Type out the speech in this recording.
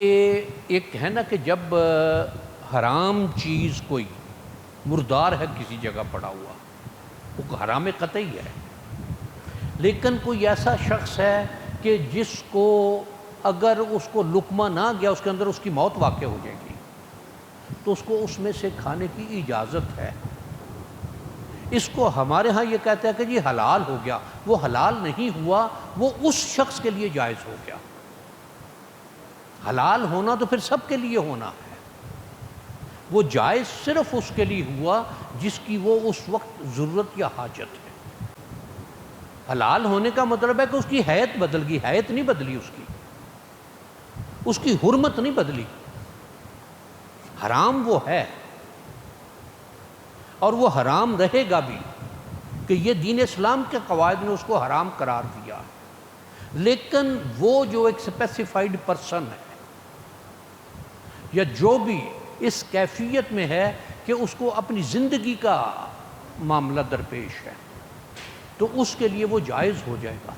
ایک ہے نا کہ جب حرام چیز کوئی مردار ہے کسی جگہ پڑا ہوا، وہ حرام قطعی ہے، لیکن کوئی ایسا شخص ہے کہ جس کو اگر اس کو لقمہ نہ گیا اس کے اندر اس کی موت واقع ہو جائے گی، تو اس کو اس میں سے کھانے کی اجازت ہے۔ اس کو ہمارے ہاں یہ کہتے ہیں کہ جی حلال ہو گیا، وہ حلال نہیں ہوا، وہ اس شخص کے لیے جائز ہو گیا۔ حلال ہونا تو پھر سب کے لیے ہونا ہے، وہ جائز صرف اس کے لیے ہوا جس کی وہ اس وقت ضرورت یا حاجت ہے۔ حلال ہونے کا مطلب ہے کہ اس کی حیت بدل گئی، حیت نہیں بدلی، اس کی حرمت نہیں بدلی۔ حرام وہ ہے اور وہ حرام رہے گا بھی، کہ یہ دین اسلام کے قواعد نے اس کو حرام قرار دیا، لیکن وہ جو ایک اسپیسیفائڈ پرسن ہے یا جو بھی اس کیفیت میں ہے کہ اس کو اپنی زندگی کا معاملہ درپیش ہے، تو اس کے لیے وہ جائز ہو جائے گا۔